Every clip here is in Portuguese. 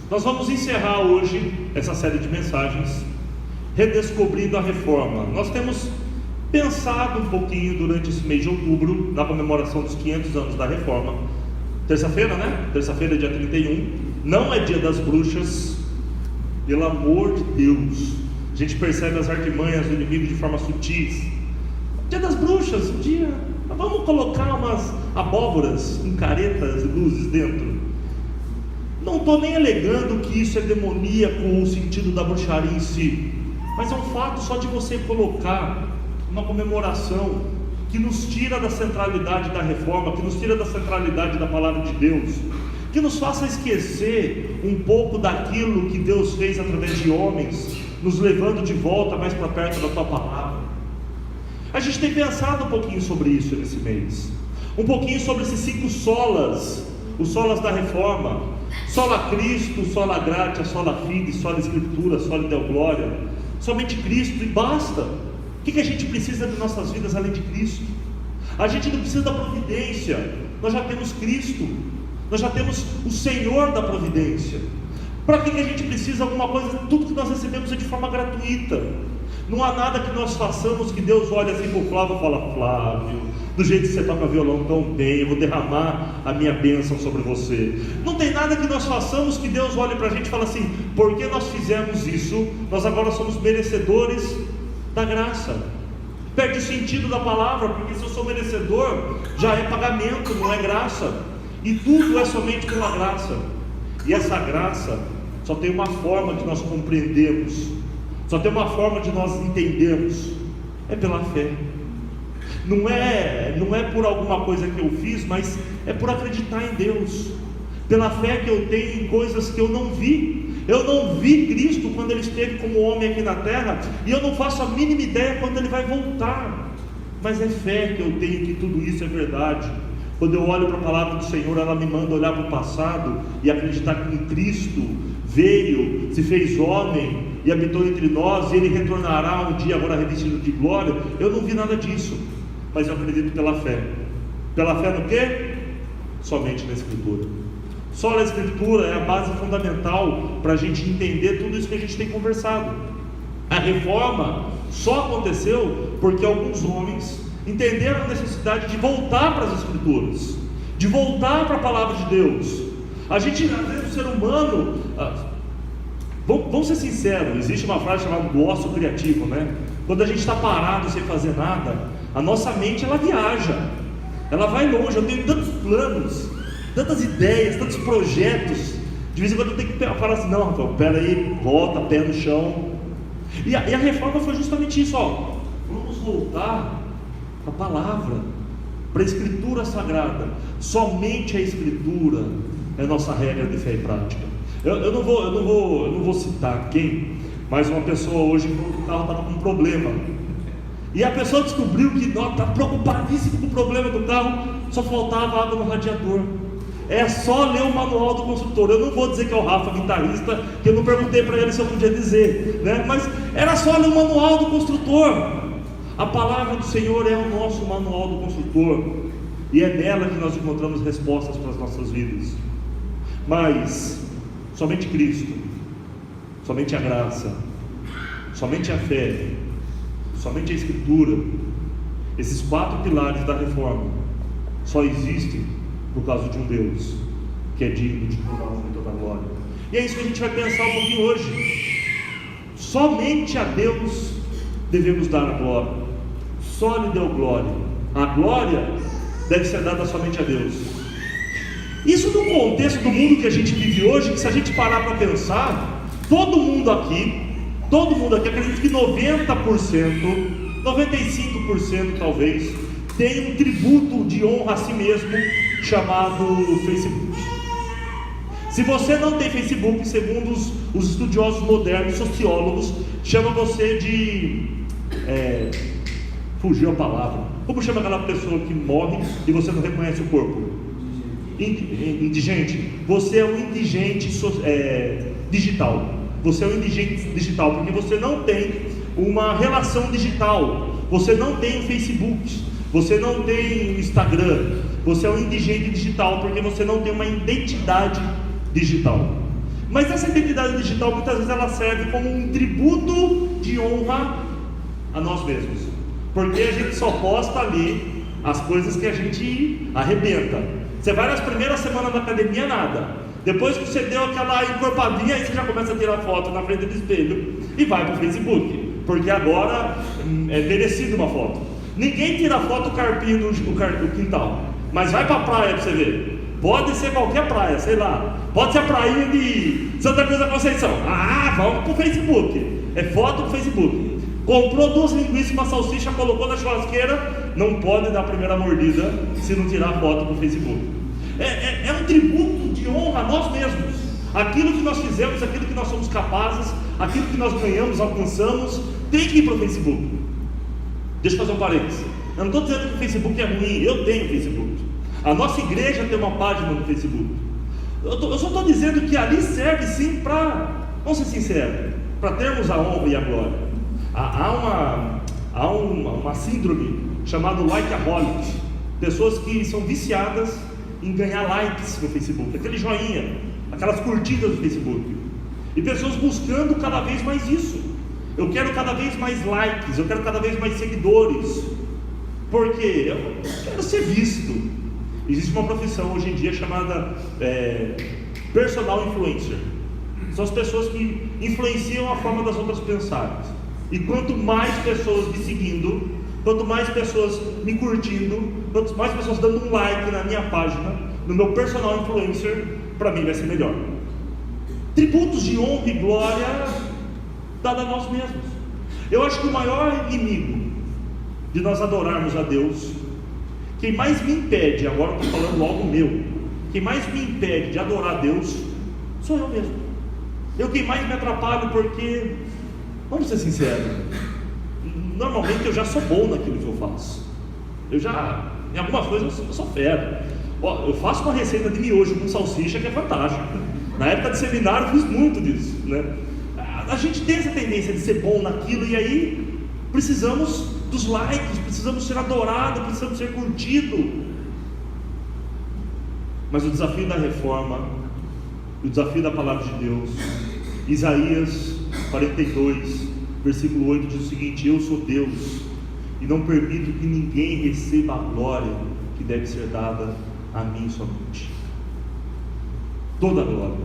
Nós vamos encerrar hoje essa série de mensagens redescobrindo a reforma. Nós temos pensado um pouquinho durante esse mês de outubro na comemoração dos 500 anos da reforma. Terça-feira, né? Terça-feira, dia 31. Não é dia das bruxas. Pelo amor de Deus, a gente percebe as artimanhas do inimigo de forma sutis. Dia das bruxas, dia. Vamos colocar umas abóboras com caretas e luzes dentro. Não estou nem alegando que isso é demoníaco ou o sentido da bruxaria em si, mas é um fato só de você colocar uma comemoração que nos tira da centralidade da reforma, que nos tira da centralidade da palavra de Deus, que nos faça esquecer um pouco daquilo que Deus fez através de homens, nos levando de volta mais para perto da tua palavra. A gente tem pensado um pouquinho sobre isso nesse mês, um pouquinho sobre esses 5 solas, os solas da reforma: sola Cristo, sola gratia, sola fide, sola Escritura, sola Deo Glória. Somente Cristo e basta. O que a gente precisa de nossas vidas além de Cristo? A gente não precisa da providência, nós já temos Cristo, nós já temos o Senhor da providência. Para que a gente precisa de alguma coisa? Tudo que nós recebemos é de forma gratuita. Não há nada que nós façamos que Deus olhe assim para o Flávio e fala: Flávio, do jeito que você toca violão tão bem, eu vou derramar a minha bênção sobre você. Não tem nada que nós façamos que Deus olhe para a gente e fale assim: porque nós fizemos isso, nós agora somos merecedores da graça. Perde o sentido da palavra, porque se eu sou merecedor, já é pagamento, não é graça. E tudo é somente pela graça. E essa graça só tem uma forma de nós compreendermos, só tem uma forma de nós entendermos: é pela fé. Não é por alguma coisa que eu fiz, mas é por acreditar em Deus, pela fé que eu tenho em coisas que eu não vi. Eu não vi Cristo quando Ele esteve como homem aqui na terra, e eu não faço a mínima ideia quando Ele vai voltar, mas é fé que eu tenho que tudo isso é verdade. Quando eu olho para a palavra do Senhor, ela me manda olhar para o passado e acreditar que Cristo veio, se fez homem e habitou entre nós, e Ele retornará um dia agora revestido de glória. Eu não vi nada disso, mas eu acredito pela fé. Pela fé no quê? Somente na Escritura. Só a Escritura é a base fundamental para a gente entender tudo isso que a gente tem conversado. A reforma só aconteceu porque alguns homens entenderam a necessidade de voltar para as Escrituras, de voltar para a palavra de Deus. A gente, às vezes, o ser humano, vamos ser sinceros, existe uma frase chamada do ócio criativo, né? Quando a gente está parado sem fazer nada, a nossa mente ela viaja, ela vai longe. Eu tenho tantos planos, tantas ideias, tantos projetos. De vez em quando eu tenho que falar assim: não, Rafael, pera aí, volta, pé no chão. E a reforma foi justamente isso, ó. Vamos voltar para a palavra, para a Escritura Sagrada. Somente a Escritura é a nossa regra de fé e prática. Eu não vou citar quem, mas uma pessoa hoje no carro estava com um problema, e a pessoa descobriu que está preocupadíssimo com o problema do carro, só faltava água no radiador. É só ler o manual do construtor. Eu não vou dizer que é o Rafa, guitarrista, que eu não perguntei para ele se eu podia dizer, né? Mas era só ler o manual do construtor. A palavra do Senhor é o nosso manual do construtor, e é nela que nós encontramos respostas para as nossas vidas. Mas somente Cristo, somente a graça, somente a fé, somente a Escritura, esses 4 pilares da reforma, só existem por causa de um Deus que é digno de toda a honra e toda a glória. E é isso que a gente vai pensar um pouquinho hoje. Somente a Deus devemos dar a glória. Só lhe deu glória. A glória deve ser dada somente a Deus. Isso no contexto do mundo que a gente vive hoje, que se a gente parar para pensar, todo mundo aqui, acredito que 90%, 95% talvez, tem um tributo de honra a si mesmo, chamado Facebook. Se você não tem Facebook, segundo os estudiosos modernos, sociólogos, chama você de... fugiu a palavra. Como chama aquela pessoa que morre e você não reconhece o corpo? Indigente. Você é um indigente digital. Você é um indigente digital, porque você não tem uma relação digital. Você não tem o Facebook, você não tem o Instagram. Você é um indigente digital, porque você não tem uma identidade digital. Mas essa identidade digital muitas vezes ela serve como um tributo de honra a nós mesmos, porque a gente só posta ali as coisas que a gente arrebenta. Você vai nas primeiras semanas da academia, nada. Depois que você deu aquela encorpadinha, aí você já começa a tirar foto na frente do espelho e vai para o Facebook, porque agora é merecido uma foto. Ninguém tira foto carpinho do quintal, mas vai para a praia para você ver. Pode ser qualquer praia, sei lá. Pode ser a praia de Santa Cruz da Conceição. Vamos pro Facebook. É foto pro Facebook. Comprou 2 linguiças, uma salsicha, colocou na churrasqueira. Não pode dar a primeira mordida se não tirar foto pro Facebook. É um tributo de honra a nós mesmos. Aquilo que nós fizemos, aquilo que nós somos capazes, aquilo que nós ganhamos, alcançamos, tem que ir pro Facebook. Deixa eu fazer um parênteses. Eu não estou dizendo que o Facebook é ruim. Eu tenho Facebook. A nossa igreja tem uma página no Facebook. Eu só estou dizendo que ali serve sim para, vamos ser sinceros, para termos a honra e a glória. Há uma síndrome chamada likeaholic. Pessoas que são viciadas em ganhar likes no Facebook, aquele joinha, aquelas curtidas no Facebook. E pessoas buscando cada vez mais isso. Eu quero cada vez mais likes, eu quero cada vez mais seguidores, porque eu quero ser visto. Existe uma profissão hoje em dia chamada personal influencer. São as pessoas que influenciam a forma das outras pensarem. E quanto mais pessoas me seguindo, quanto mais pessoas me curtindo, quanto mais pessoas dando um like na minha página, no meu personal influencer, para mim vai ser melhor. Tributos de honra e glória dada a nós mesmos. Eu acho que o maior inimigo de nós adorarmos a Deus, quem mais me impede, agora eu estou falando algo meu, quem mais me impede de adorar a Deus, sou eu mesmo. Quem mais me atrapalho, porque, vamos ser sinceros, normalmente eu já sou bom naquilo que eu faço. Em algumas coisas eu sou fera. Eu faço uma receita de miojo com salsicha que é fantástica. Na época de seminário eu fiz muito disso, né? A gente tem essa tendência de ser bom naquilo, e aí precisamos dos likes, precisamos ser adorados, precisamos ser curtidos. Mas o desafio da reforma, o desafio da palavra de Deus, Isaías 42, versículo 8 diz o seguinte: eu sou Deus e não permito que ninguém receba a glória que deve ser dada a mim somente. Toda a glória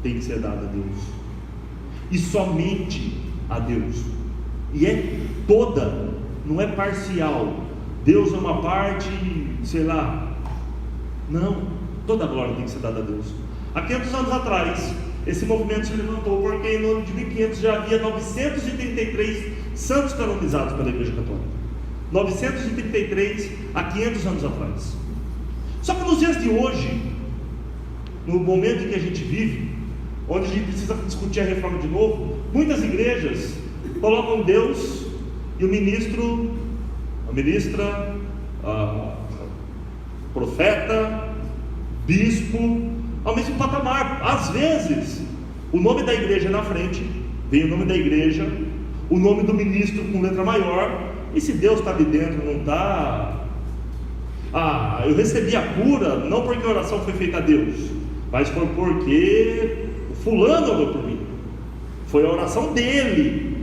tem que ser dada a Deus, e somente a Deus. E é toda, não é parcial. Deus é uma parte, sei lá. Não, toda a glória tem que ser dada a Deus. Há 500 anos atrás, esse movimento se levantou porque no ano de 1500 já havia 933 santos canonizados pela Igreja Católica. 933 há 500 anos atrás. Só que nos dias de hoje, no momento em que a gente vive, onde a gente precisa discutir a reforma de novo, muitas igrejas colocam Deus e o ministro, a ministra, profeta, bispo, ao mesmo patamar. Às vezes, o nome da igreja é na frente, vem o nome da igreja, o nome do ministro com letra maior, e se Deus está ali dentro, não está... eu recebi a cura, não porque a oração foi feita a Deus, mas foi porque o fulano orou por mim, foi a oração dele.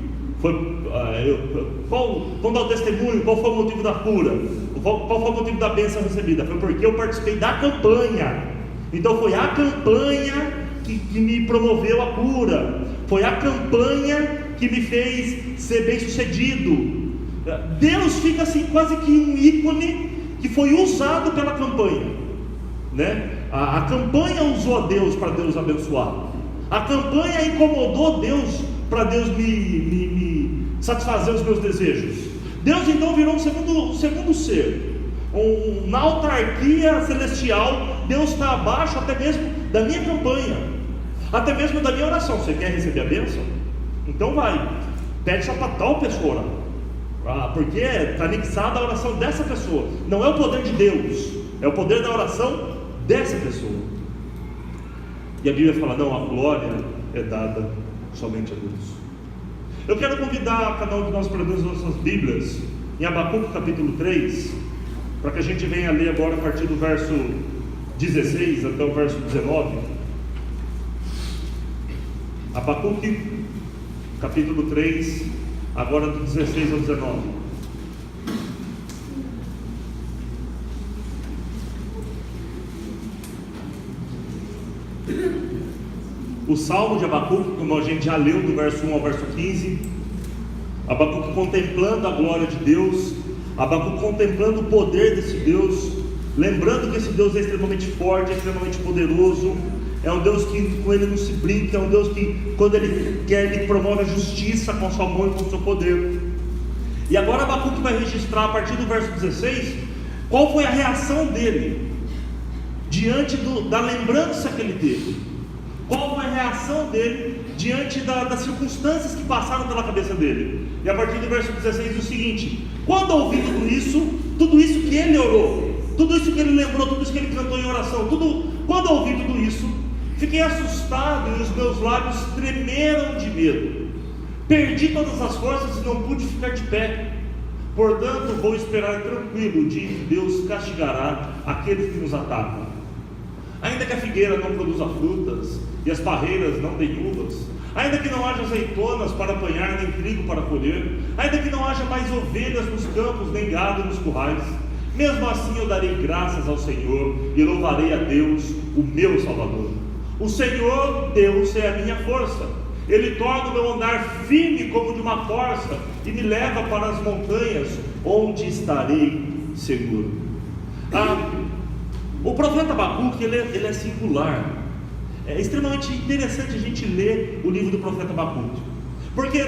Vamos dar o testemunho, qual foi o motivo da cura, qual foi o motivo da bênção recebida? Foi porque eu participei da campanha. Então foi a campanha que me promoveu a cura, foi a campanha que me fez ser bem sucedido. Deus fica assim quase que um ícone que foi usado pela campanha, né? A campanha usou a Deus para Deus abençoar, a campanha incomodou Deus para Deus me satisfazer os meus desejos. Deus então virou um segundo ser, na autarquia celestial. Deus está abaixo até mesmo da minha campanha, até mesmo da minha oração. Você quer receber a bênção? Então vai, pede só para tal pessoa orar, porque está anexada a oração dessa pessoa. Não é o poder de Deus, é o poder da oração dessa pessoa. E a Bíblia fala: não, a glória é dada somente a Deus. Eu quero convidar cada um de nós para ler as nossas Bíblias em Abacuque capítulo 3, para que a gente venha ler agora a partir do verso 16 até o verso 19. Abacuque, capítulo 3, agora do 16 ao 19. O Salmo de Abacuque, como a gente já leu do verso 1 ao verso 15, Abacuque contemplando a glória de Deus, Abacuque contemplando o poder desse Deus, lembrando que esse Deus é extremamente forte, é extremamente poderoso, é um Deus que com ele não se brinca, é um Deus que quando ele quer, ele promove a justiça com a sua mão e com o seu poder. E agora Abacuque vai registrar a partir do verso 16, qual foi a reação dele diante da lembrança que ele teve. Qual foi a reação dele diante das circunstâncias que passaram pela cabeça dele? E a partir do verso 16 diz o seguinte: quando ouvi tudo isso que ele orou, tudo isso que ele lembrou, tudo isso que ele cantou em oração, quando ouvi tudo isso, fiquei assustado e os meus lábios tremeram de medo. Perdi todas as forças e não pude ficar de pé. Portanto, vou esperar tranquilo o dia em que Deus castigará aqueles que nos atacam. Ainda que a figueira não produza frutas e as parreiras não deem uvas, ainda que não haja azeitonas para apanhar, nem trigo para colher, ainda que não haja mais ovelhas nos campos, nem gado nos currais, mesmo assim eu darei graças ao Senhor e louvarei a Deus, o meu Salvador. O Senhor Deus é a minha força, Ele torna o meu andar firme como de uma corça e me leva para as montanhas, onde estarei seguro. O profeta Abacuque, ele é singular. É extremamente interessante a gente ler o livro do profeta Abacuque, porque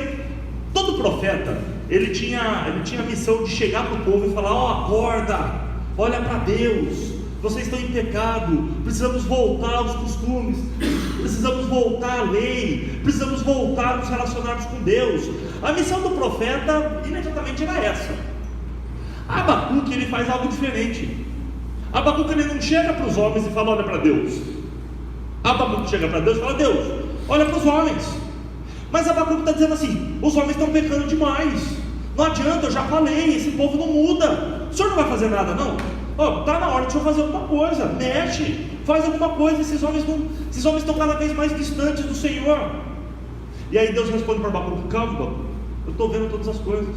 todo profeta, ele tinha a missão de chegar para o povo e falar: acorda, olha para Deus, vocês estão em pecado, precisamos voltar aos costumes, precisamos voltar à lei, precisamos voltar a nos relacionarmos com Deus. A missão do profeta imediatamente era essa. Abacuque, ele faz algo diferente. Abacuque, ele não chega para os homens e fala: olha para Deus. Abacuque chega para Deus e fala: Deus, olha para os homens. Mas Abacuque está dizendo assim: os homens estão pecando demais, não adianta, eu já falei, esse povo não muda, o senhor não vai fazer nada não? Está na hora de o senhor fazer alguma coisa, mexe, faz alguma coisa, esses homens estão cada vez mais distantes do Senhor. E aí Deus responde para Abacuque: calma, Abacuque, eu estou vendo todas as coisas,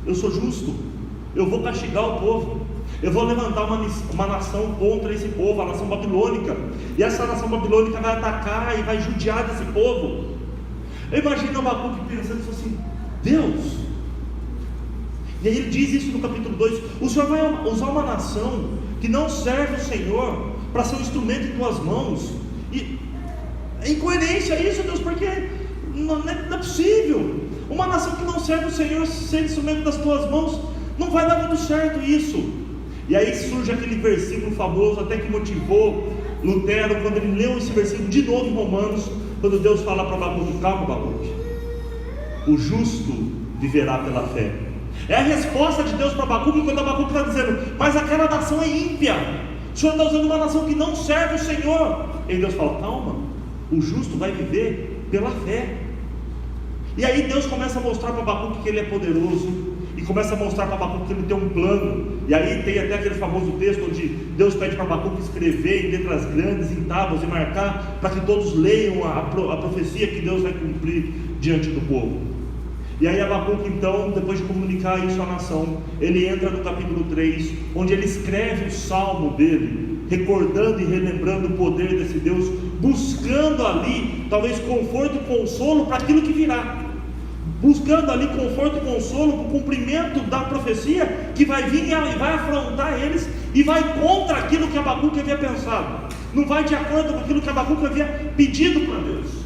eu sou justo, eu vou castigar o povo, eu vou levantar uma nação contra esse povo, a nação babilônica, e essa nação babilônica vai atacar e vai judiar desse povo. Eu imagino Abacuque pensando assim: Deus, e aí ele diz isso no capítulo 2, o Senhor vai usar uma nação que não serve o Senhor para ser um instrumento em tuas mãos, e é incoerência isso, Deus, porque não é possível, uma nação que não serve o Senhor ser instrumento das tuas mãos, não vai dar muito certo isso. E aí surge aquele versículo famoso, até que motivou Lutero, quando ele leu esse versículo de novo em Romanos, quando Deus fala para Abacuque: calma, Abacuque, o justo viverá pela fé. É a resposta de Deus para Abacuque, quando Abacuque está dizendo: mas aquela nação é ímpia, o Senhor está usando uma nação que não serve o Senhor. E Deus fala: calma, o justo vai viver pela fé. E aí Deus começa a mostrar para Abacuque que Ele é poderoso, e começa a mostrar para Abacuque que Ele tem um plano. E aí tem até aquele famoso texto onde Deus pede para Abacuque escrever em letras grandes, em tábuas, e marcar, para que todos leiam a profecia que Deus vai cumprir diante do povo. E aí Abacuque, então, depois de comunicar isso à nação, ele entra no capítulo 3, onde ele escreve o salmo dele, recordando e relembrando o poder desse Deus, buscando ali, talvez, conforto e consolo para aquilo que virá, buscando ali conforto e consolo para o cumprimento da profecia que vai vir e vai afrontar eles, e vai contra aquilo que Abacuque havia pensado, não vai de acordo com aquilo que Abacuque havia pedido para Deus.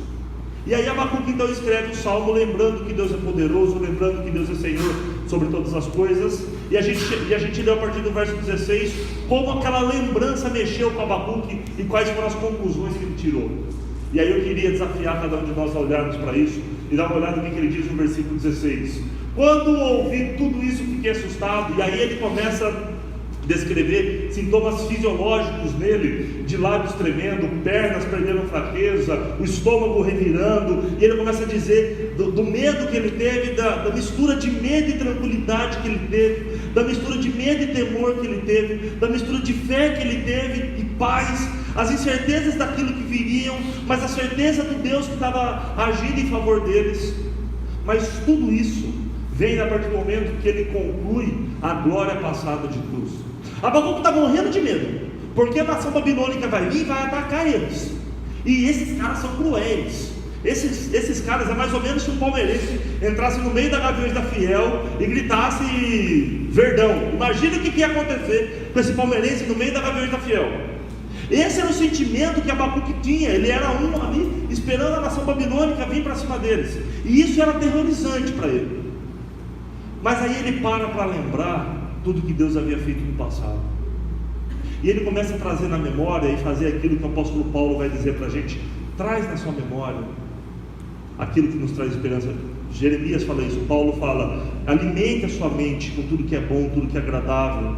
E aí Abacuque então escreve o salmo, lembrando que Deus é poderoso, lembrando que Deus é Senhor sobre todas as coisas. E a gente leu a partir do verso 16 como aquela lembrança mexeu com Abacuque e quais foram as conclusões que ele tirou. E aí eu queria desafiar cada um de nós a olharmos para isso e dar uma olhada no que ele diz no versículo 16. Quando ouvi tudo isso, fiquei assustado. E aí ele começa a descrever sintomas fisiológicos nele, de lábios tremendo, pernas perdendo fraqueza, o estômago revirando, e ele começa a dizer do medo que ele teve, da mistura de medo e tranquilidade que ele teve, da mistura de medo e temor que ele teve, da mistura de fé que ele teve e paz. as incertezas daquilo que viriam, mas a certeza do Deus que estava agindo em favor deles. Mas tudo isso vem a partir do momento que ele conclui a glória passada de Cruz. Abacuque está morrendo de medo, porque a nação babilônica vai vir e vai atacar eles. E esses caras são cruéis. Esses caras é mais ou menos se um palmeirense entrasse no meio da Gaviões da Fiel e gritasse Verdão. Imagina o que ia acontecer com esse palmeirense no meio da Gaviões da Fiel. Esse era o sentimento que Abacuque tinha. Ele era um ali esperando a nação babilônica vir para cima deles, e isso era aterrorizante para ele. Mas aí ele para lembrar tudo que Deus havia feito no passado, e ele começa a trazer na memória e fazer aquilo que o apóstolo Paulo vai dizer para a gente: traz na sua memória aquilo que nos traz esperança. Jeremias fala isso, Paulo fala: alimente a sua mente com tudo que é bom, tudo que é agradável.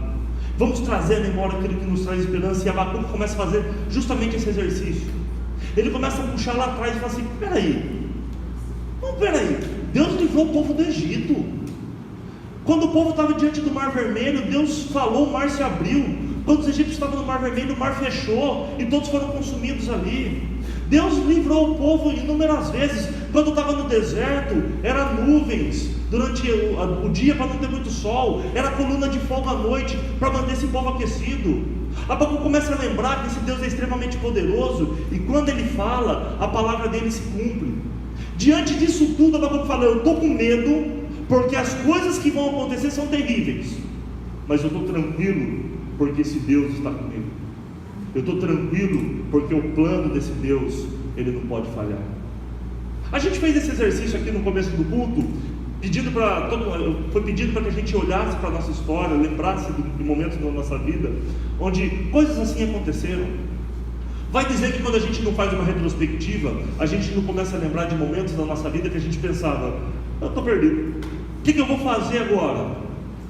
Vamos trazer à memória aquilo que nos traz esperança. E Abacuque começa a fazer justamente esse exercício. Ele começa a puxar lá atrás e fala assim: peraí, Deus livrou o povo do Egito. Quando o povo estava diante do Mar Vermelho, Deus falou, o mar se abriu. Quando os egípcios estavam no Mar Vermelho, o mar fechou e todos foram consumidos ali. Deus livrou o povo inúmeras vezes. Quando estava no deserto, era nuvens durante o dia para não ter muito sol, era coluna de fogo à noite para manter esse povo aquecido. Abacuque começa a lembrar que esse Deus é extremamente poderoso, e quando ele fala, a palavra dele se cumpre. Diante disso tudo, Abacuque fala: eu estou com medo, porque as coisas que vão acontecer são terríveis, mas eu estou tranquilo, porque esse Deus está comigo. Eu estou tranquilo, porque o plano desse Deus, ele não pode falhar. A gente fez esse exercício aqui no começo do culto, foi pedido para que a gente olhasse para a nossa história, lembrasse de momentos da nossa vida, onde coisas assim aconteceram. Vai dizer que quando a gente não faz uma retrospectiva, a gente não começa a lembrar de momentos da nossa vida que a gente pensava: eu estou perdido, o que eu vou fazer agora?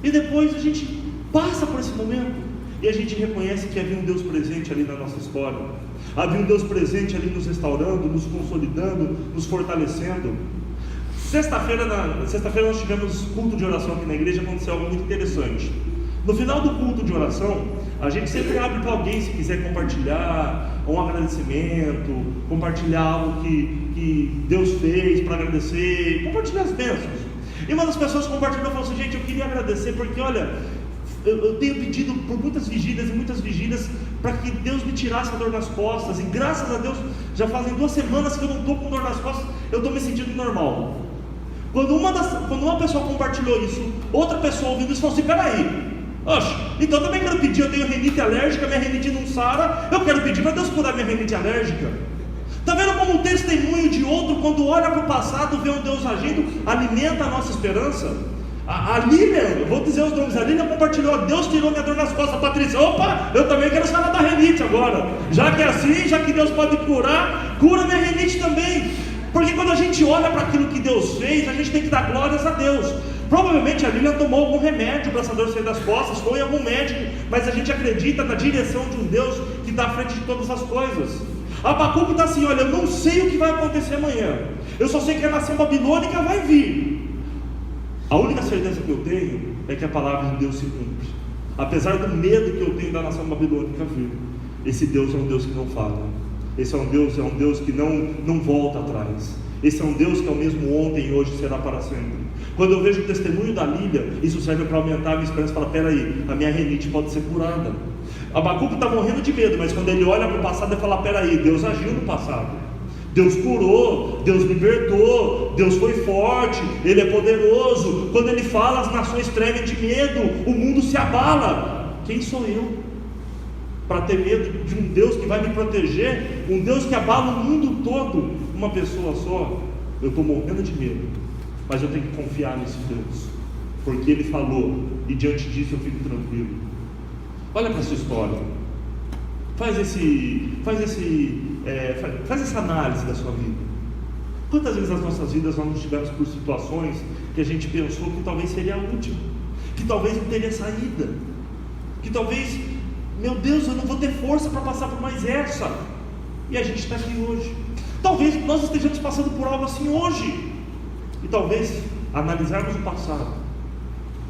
E depois a gente passa por esse momento, e a gente reconhece que havia um Deus presente ali na nossa história, havia um Deus presente ali nos restaurando, nos consolidando, nos fortalecendo. Sexta-feira nós tivemos culto de oração aqui na igreja. Aconteceu algo muito interessante. No final do culto de oração, a gente sempre abre para alguém, se quiser compartilhar um agradecimento, compartilhar algo que Deus fez para agradecer, compartilhar as bênçãos. E uma das pessoas compartilhou e falou assim: gente, eu queria agradecer porque olha, eu tenho pedido por muitas vigílias para que Deus me tirasse a dor nas costas, e graças a Deus já fazem 2 semanas que eu não estou com dor nas costas, eu estou me sentindo normal. Quando uma pessoa compartilhou isso, outra pessoa ouvindo isso falou assim: peraí, então também quero pedir, eu tenho rinite alérgica, minha rinite não sara, eu quero pedir para Deus curar minha rinite alérgica. Está vendo como o testemunho de outro, quando olha para o passado, vê um Deus agindo, alimenta a nossa esperança? A Lília, eu vou dizer os nomes, a Lília compartilhou: Deus tirou minha dor nas costas. A Patrícia: opa, eu também quero sarar da rinite agora. Já que é assim, já que Deus pode curar, cura minha rinite também. Porque quando a gente olha para aquilo que Deus fez, a gente tem que dar glórias a Deus. Provavelmente a Lília tomou algum remédio para essa dor sair das costas, foi em algum médico, mas a gente acredita na direção de um Deus que está à frente de todas as coisas. Abacuque está assim: olha, eu não sei o que vai acontecer amanhã, eu só sei que a nação babilônica vai vir. A única certeza que eu tenho é que a palavra de Deus se cumpre. Apesar do medo que eu tenho da nação babilônica vir, esse Deus é um Deus que não falha. Esse é um Deus que não volta atrás. Esse é um Deus que é o mesmo ontem e hoje será para sempre. Quando eu vejo o testemunho da Lília, isso serve para aumentar a minha esperança. Fala: peraí, a minha rinite pode ser curada. Abacuque está morrendo de medo, mas quando ele olha para o passado, ele fala: peraí, Deus agiu no passado, Deus curou, Deus libertou, Deus foi forte, Ele é poderoso. Quando Ele fala, as nações tremem de medo, o mundo se abala. Quem sou eu para ter medo de um Deus que vai me proteger, um Deus que abala o mundo todo, uma pessoa só? Eu estou morrendo de medo, mas eu tenho que confiar nesse Deus, porque Ele falou, e diante disso eu fico tranquilo. Olha para a sua história, faz essa análise da sua vida. Quantas vezes nas nossas vidas nós nos tivemos por situações que a gente pensou que talvez seria a última, que talvez não teria saída, que talvez, meu Deus, eu não vou ter força para passar por mais essa, e a gente está aqui hoje. Talvez nós estejamos passando por algo assim hoje, e talvez analisarmos o passado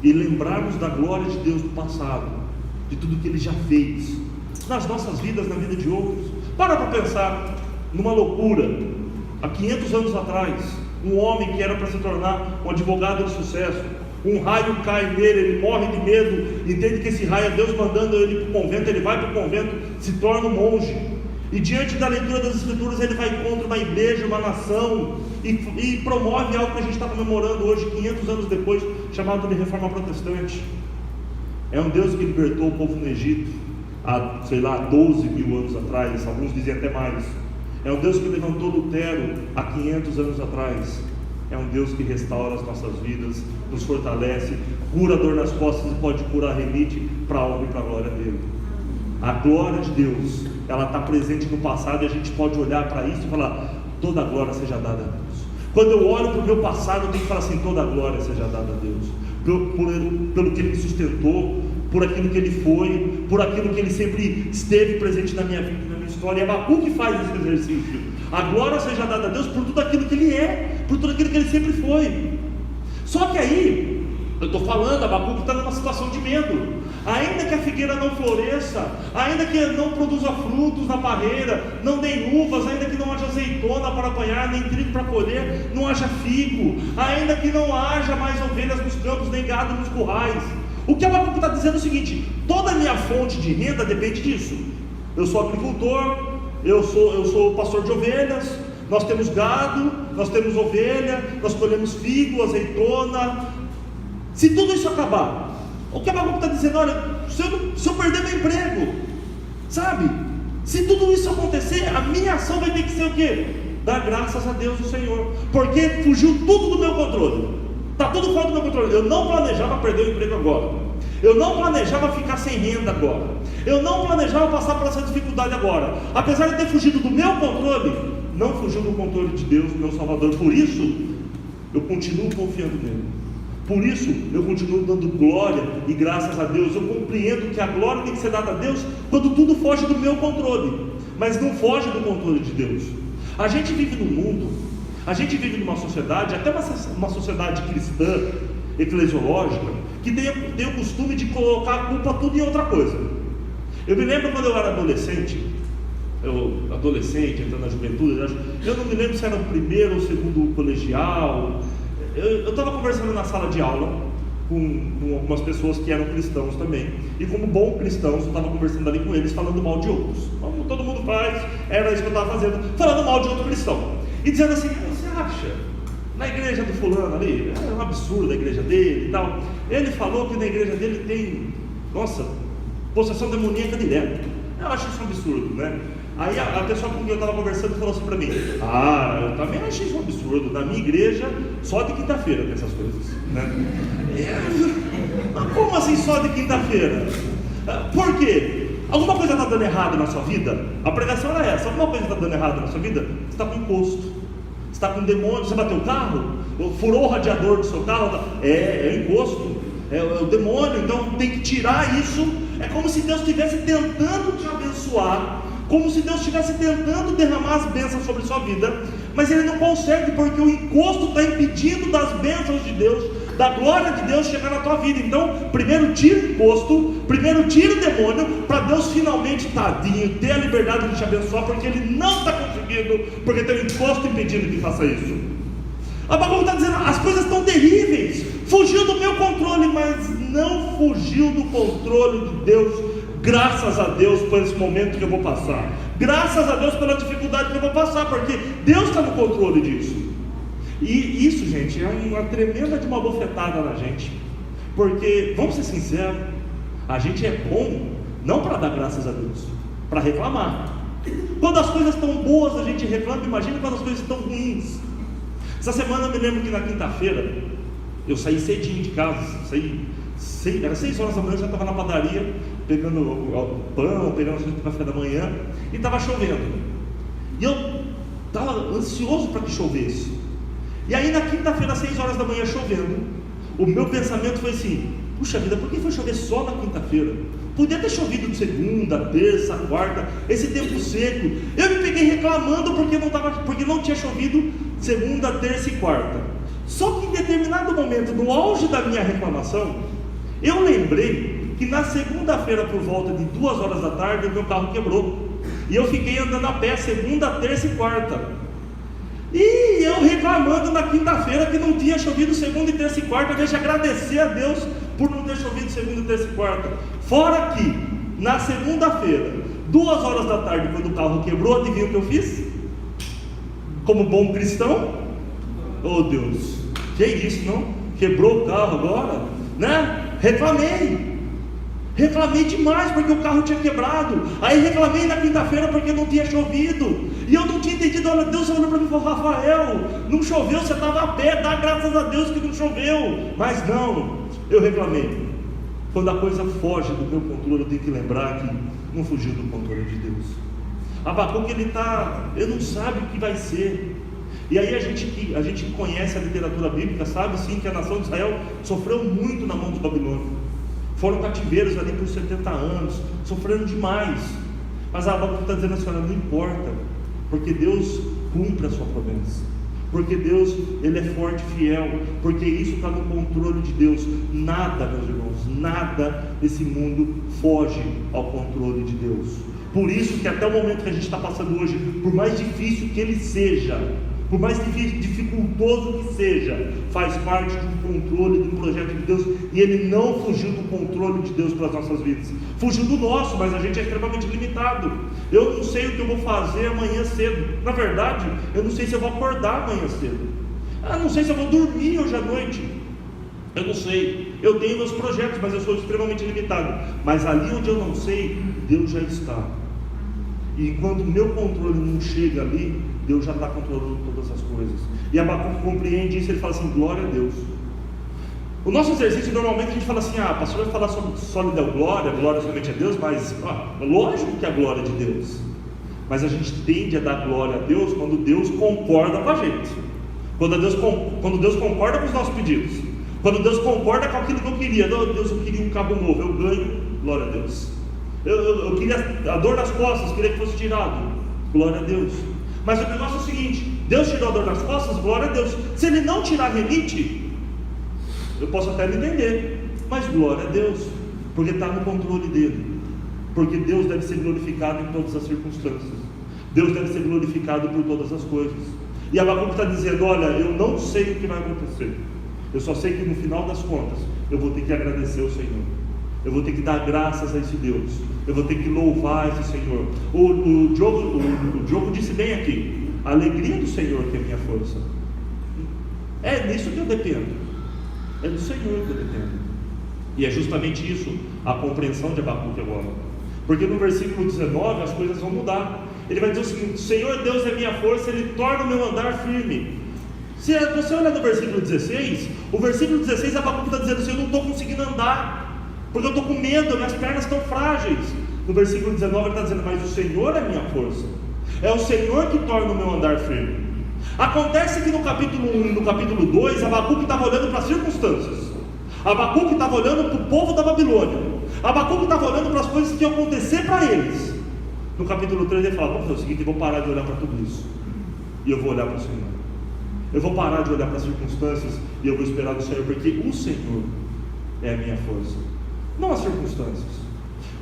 e lembrarmos da glória de Deus do passado, de tudo que Ele já fez, nas nossas vidas, na vida de outros. Para pensar numa loucura. Há 500 anos atrás, um homem que era para se tornar um advogado de sucesso, um raio cai nele, ele morre de medo, entende que esse raio é Deus mandando ele para o convento, ele vai para o convento, se torna um monge, e diante da leitura das Escrituras ele vai contra uma igreja, uma nação, e promove algo que a gente está comemorando hoje, 500 anos depois, chamado de Reforma Protestante. É um Deus que libertou o povo no Egito, há 12 mil anos atrás, alguns dizem até mais. É um Deus que levantou Lutero há 500 anos atrás. É um Deus que restaura as nossas vidas, nos fortalece, cura a dor nas costas e pode curar a rinite para a honra e para a glória dele. A glória de Deus, ela está presente no passado e a gente pode olhar para isso e falar: toda a glória seja dada a Deus. Quando eu olho para o meu passado, eu tenho que falar assim: toda a glória seja dada a Deus, pelo que Ele me sustentou, por aquilo que Ele foi, por aquilo que Ele sempre esteve presente na minha vida, na minha história. E Abacuque faz esse exercício: a glória seja dada a Deus por tudo aquilo que Ele é, por tudo aquilo que Ele sempre foi. Só que aí, eu estou falando, Abacuque está numa situação de medo. Ainda que a figueira não floresça, ainda que não produza frutos na parreira, não dê uvas, ainda que não haja azeitona para apanhar, nem trigo para colher, não haja figo, ainda que não haja mais ovelhas nos campos, nem gado nos currais. O que Abacuque está dizendo é o seguinte: toda a minha fonte de renda depende disso. Eu sou agricultor, eu sou pastor de ovelhas, nós temos gado, nós temos ovelha, nós colhemos figo, azeitona. Se tudo isso acabar, o que Abacuque está dizendo: olha, se eu perder meu emprego, sabe? Se tudo isso acontecer, a minha ação vai ter que ser o quê? Dar graças a Deus, o Senhor, porque fugiu tudo do meu controle, está tudo fora do meu controle. Eu não planejava perder o emprego agora, eu não planejava ficar sem renda agora, eu não planejava passar por essa dificuldade agora. Apesar de ter fugido do meu controle, não fugiu do controle de Deus, meu Salvador. Por isso, eu continuo confiando nele. Por isso, eu continuo dando glória e graças a Deus. Eu compreendo que a glória tem que ser dada a Deus quando tudo foge do meu controle, mas não foge do controle de Deus. A gente vive num mundo, a gente vive numa sociedade, até uma sociedade cristã, eclesiológica, que tem o costume de colocar a culpa tudo em outra coisa. Eu me lembro quando eu era adolescente, entrando na juventude, eu não me lembro se era o primeiro ou o segundo colegial. Eu estava conversando na sala de aula com algumas pessoas que eram cristãos também, e como bom cristãos, eu estava conversando ali com eles, falando mal de outros, como todo mundo faz. Era isso que eu estava fazendo, falando mal de outro cristão, e dizendo assim: você acha, na igreja do fulano ali, é um absurdo a igreja dele e tal, ele falou que na igreja dele tem, possessão demoníaca direto. Eu acho isso um absurdo, né? Aí a pessoa com quem eu estava conversando falou assim para mim: eu também achei isso um absurdo, na minha igreja só de quinta-feira tem essas coisas, né? Mas como assim só de quinta-feira? Por quê? Alguma coisa está dando errado na sua vida? A pregação era essa: alguma coisa está dando errado na sua vida? Você está com encosto, você está com demônio, você bateu o carro, furou o radiador do seu carro, é o encosto, é o demônio. Então tem que tirar isso. É como se Deus estivesse tentando te abençoar, como se Deus estivesse tentando derramar as bênçãos sobre a sua vida, mas Ele não consegue, porque o encosto está impedindo das bênçãos de Deus, da glória de Deus chegar na tua vida. Então, primeiro tira o encosto, primeiro tira o demônio, para Deus finalmente, tadinho, ter a liberdade de te abençoar, porque Ele não está conseguindo, porque tem um encosto impedindo que faça isso. Abacuque está dizendo: as coisas estão terríveis, fugiu do meu controle, mas não fugiu do controle de Deus. Graças a Deus por esse momento que eu vou passar, graças a Deus pela dificuldade que eu vou passar, porque Deus está no controle disso. E isso, gente, é uma tremenda de uma bofetada na gente, porque, vamos ser sinceros, a gente é bom não para dar graças a Deus, para reclamar. Quando as coisas estão boas a gente reclama, imagina quando as coisas estão ruins. Essa semana eu me lembro que na quinta-feira eu saí cedinho de casa, era 6 horas da manhã, eu já estava na padaria, pegando o pão, pegando as coisas para o café da manhã, e estava chovendo, e eu estava ansioso para que chovesse. E aí na quinta-feira, às 6 horas da manhã, chovendo, o meu pensamento foi assim: puxa vida, por que foi chover só na quinta-feira? Podia ter chovido de segunda, terça, quarta, esse tempo seco. Eu me peguei reclamando porque não tinha chovido segunda, terça e quarta. Só que em determinado momento, no auge da minha reclamação, eu lembrei que na segunda-feira, por volta de 2 horas da tarde, o meu carro quebrou. E eu fiquei andando a pé segunda, terça e quarta. E eu reclamando na quinta-feira que não tinha chovido segunda, terça e quarta. Deixa eu agradecer a Deus por não ter chovido segunda, terça e quarta. Fora que, na segunda-feira, 2 horas da tarde, quando o carro quebrou, adivinha o que eu fiz? Como bom cristão? Oh Deus, que isso não? Quebrou o carro agora? Né? Reclamei demais porque o carro tinha quebrado. Aí reclamei na quinta-feira porque não tinha chovido. E eu não tinha entendido. Olha, Deus olhou para mim e falou: Rafael, não choveu, você estava a pé, dá graças a Deus que não choveu. Mas não, eu reclamei. Quando a coisa foge do meu controle, eu tenho que lembrar que não fugiu do controle de Deus. Abacuque, ele não sabe o que vai ser. E aí a gente que conhece a literatura bíblica sabe sim que a nação de Israel sofreu muito na mão dos babilônios. Foram cativeiros ali por 70 anos, sofreram demais. Mas Abacuque está dizendo assim: olha, não importa, porque Deus cumpre a sua promessa, porque Deus, Ele é forte e fiel, porque isso está no controle de Deus. Nada, meus irmãos, nada nesse mundo foge ao controle de Deus. Por isso que até o momento que a gente está passando hoje, por mais difícil que ele seja, por mais dificultoso que seja, faz parte do controle do projeto de Deus. E ele não fugiu do controle de Deus para as nossas vidas. Fugiu do nosso, mas a gente é extremamente limitado. Eu não sei o que eu vou fazer amanhã cedo. Na verdade, eu não sei se eu vou acordar amanhã cedo. Eu não sei se eu vou dormir hoje à noite. Eu não sei. Eu tenho meus projetos, mas eu sou extremamente limitado. Mas ali onde eu não sei, Deus já está. E enquanto o meu controle não chega ali, Deus já está controlando todas as coisas. E Abacuque compreende isso. Ele fala assim: glória a Deus. O nosso exercício, normalmente a gente fala assim: pastor vai falar sobre sólida glória somente a Deus. Mas lógico que é a glória de Deus. Mas a gente tende a dar glória a Deus quando Deus concorda com a gente, quando Deus concorda com os nossos pedidos, quando Deus concorda com aquilo que eu queria. Não, Deus, eu queria um cabo novo, eu ganho, glória a Deus. Eu queria a dor nas costas, queria que fosse tirado, glória a Deus. Mas o negócio é o seguinte: Deus tirou a dor nas costas, glória a Deus. Se Ele não tirar a rinite, eu posso até não entender, mas glória a Deus, porque está no controle dele. Porque Deus deve ser glorificado em todas as circunstâncias. Deus deve ser glorificado por todas as coisas. E Abacuque está dizendo: olha, eu não sei o que vai acontecer, eu só sei que no final das contas eu vou ter que agradecer ao Senhor, eu vou ter que dar graças a esse Deus, eu vou ter que louvar esse Senhor. O Diogo disse bem aqui: a alegria do Senhor que é a minha força. É nisso que eu dependo, é do Senhor que eu dependo. E é justamente isso a compreensão de Abacuque agora. Porque no versículo 19 as coisas vão mudar. Ele vai dizer o seguinte: o Senhor Deus é minha força, Ele torna o meu andar firme. Se você olhar no versículo 16, o versículo 16 Abacuque está dizendo assim: eu não estou conseguindo andar, porque eu estou com medo, minhas pernas estão frágeis. No versículo 19 ele está dizendo: mas o Senhor é minha força, é o Senhor que torna o meu andar firme. Acontece que no capítulo 1 e no capítulo 2 Abacuque estava olhando para as circunstâncias, Abacuque estava olhando para o povo da Babilônia, Abacuque estava olhando para as coisas que iam acontecer para eles. No capítulo 3 ele fala: vamos fazer o seguinte, eu vou parar de olhar para tudo isso e eu vou olhar para o Senhor. Eu vou parar de olhar para as circunstâncias e eu vou esperar do Senhor, porque o Senhor é a minha força, não as circunstâncias.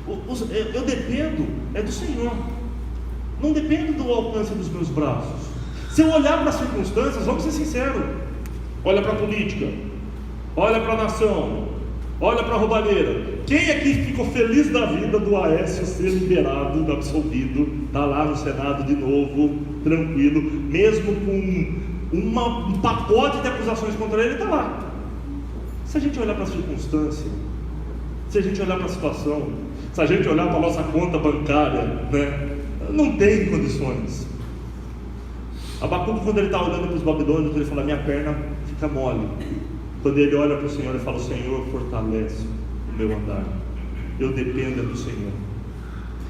Eu dependo do Senhor, não dependo do alcance dos meus braços. Se eu olhar para as circunstâncias, vamos ser sinceros, olha para a política, olha para a nação, olha para a roubalheira. Quem aqui ficou feliz da vida do Aécio ser liberado, absolvido, está lá no Senado de novo, tranquilo, mesmo com um pacote de acusações contra ele, está lá. Se a gente olhar para a circunstância, se a gente olhar para a situação, se a gente olhar para a nossa conta bancária, né, não tem condições. Abacuque, quando ele está olhando para os babilônios, ele fala: minha perna fica mole. Quando ele olha para o Senhor, ele fala: o Senhor fortalece o meu andar, eu dependo do Senhor.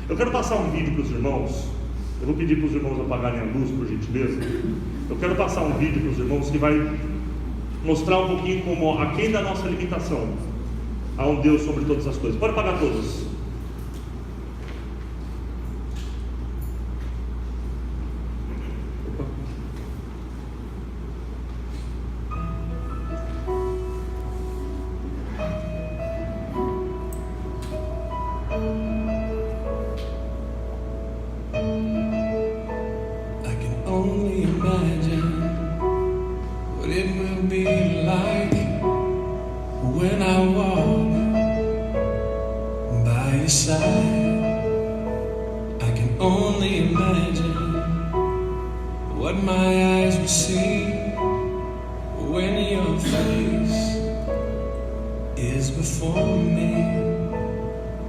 Eu quero passar um vídeo para os irmãos. Eu vou pedir para os irmãos apagarem a luz, por gentileza. Eu quero passar um vídeo para os irmãos que vai mostrar um pouquinho como aquém da nossa limitação há um Deus sobre todas as coisas. Pode apagar todos. only imagine what it will be like when I walk by your side. I can only imagine what my eyes will see when your face is before me.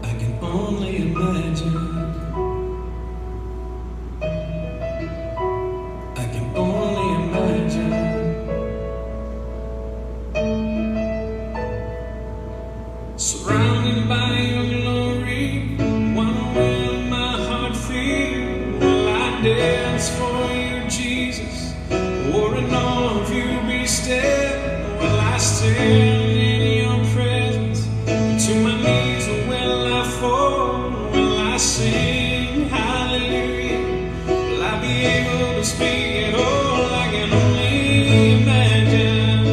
I can only imagine. I can only imagine. Surrounded by your glory, what will my heart feel? Will I dance for you, Jesus? Or in all of you be still? Will I stand in your presence? To my knees, or will I fall? Will I sing hallelujah? Will I be able to speak at all? I can only imagine.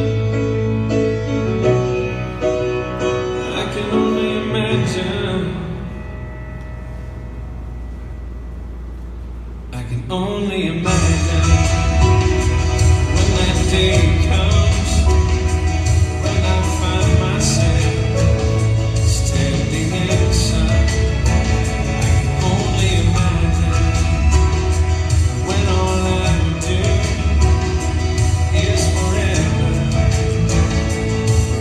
I can only imagine. I can only imagine when that day comes, when I find myself standing inside. I can only imagine when all I would do is forever,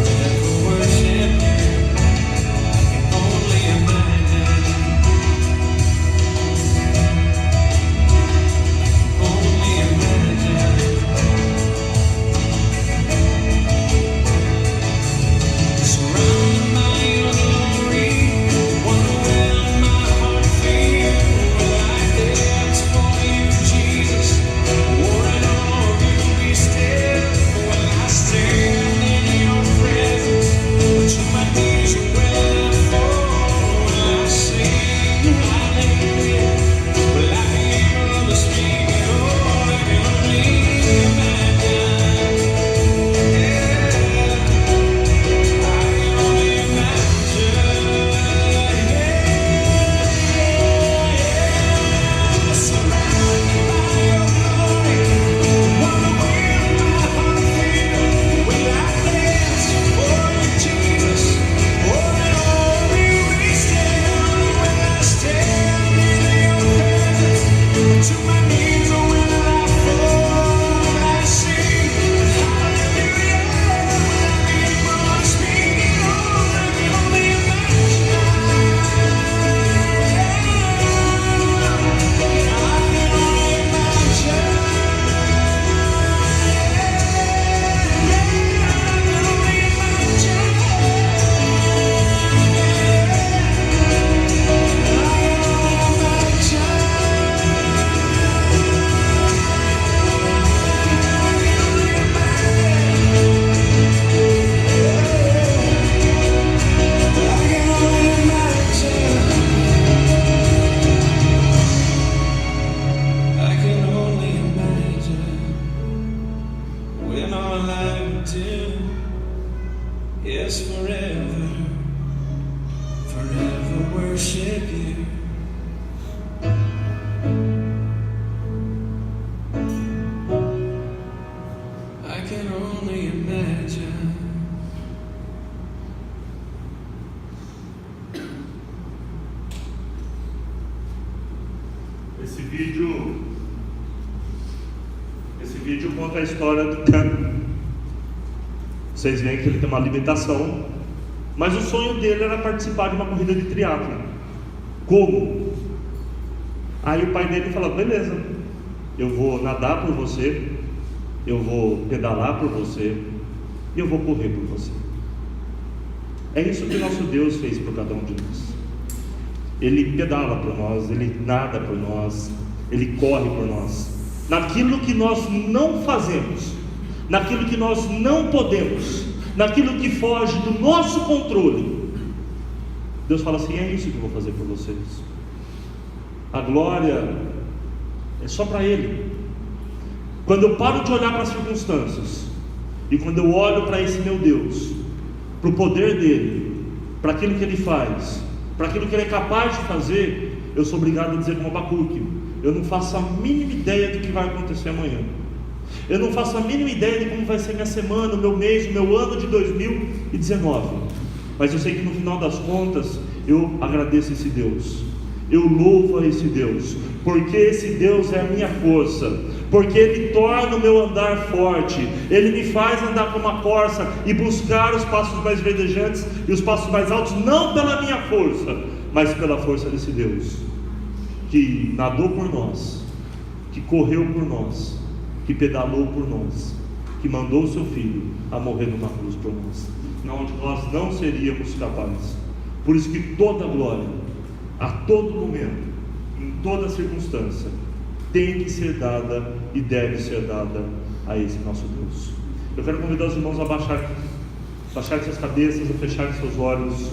forever worship you. I can only imagine. Only imagine. Surrounded by your glory, what will my heart feel? Will I dance for you, Jesus? Or in all of you be still? Will I stand in your presence? To my knees will I fall? Will I sing hallelujah? Will I be able to speak at all? I can only imagine. Yeah, I can only imagine. Surrounded by your glory, what will my heart feel? Will I dance for you, Jesus? Or in all of you be still? Will I stand in your presence? To my knees, or will I fall? Will I sing hallelujah? Will I be able to speak at all? I can only imagine. I can only imagine when all I would do is forever, forever worship you. I can only imagine. Esse vídeo conta a história do Cam. Vocês veem que ele tem uma limitação, mas o sonho dele era participar de uma corrida de triatlo. Como? Aí o pai dele falou: beleza, eu vou nadar por você, eu vou pedalar por você e eu vou correr por você. É isso que nosso Deus fez por cada um de nós. Ele pedala por nós, Ele nada por nós, Ele corre por nós. Naquilo que nós não fazemos, naquilo que nós não podemos, naquilo que foge do nosso controle, Deus fala assim: é isso que eu vou fazer por vocês. A glória é só para Ele. Quando eu paro de olhar para as circunstâncias e quando eu olho para esse meu Deus, para o poder dele, para aquilo que Ele faz, para aquilo que Ele é capaz de fazer, eu sou obrigado a dizer como Abacuque: Eu não faço a mínima ideia do que vai acontecer amanhã. Eu não faço a mínima ideia de como vai ser minha semana, o meu mês, o meu ano de 2019. Mas eu sei que no final das contas, eu agradeço esse Deus. Eu louvo a esse Deus, porque esse Deus é a minha força, porque Ele torna o meu andar forte, Ele me faz andar como uma corça e buscar os passos mais verdejantes e os passos mais altos, não pela minha força, mas pela força desse Deus, que nadou por nós, que correu por nós, que pedalou por nós, que mandou o seu Filho a morrer numa cruz por nós, onde nós não seríamos capazes. Por isso que toda glória, a todo momento, em toda circunstância, tem que ser dada e deve ser dada a esse nosso Deus. Eu quero convidar os irmãos a baixarem suas cabeças, a fecharem seus olhos.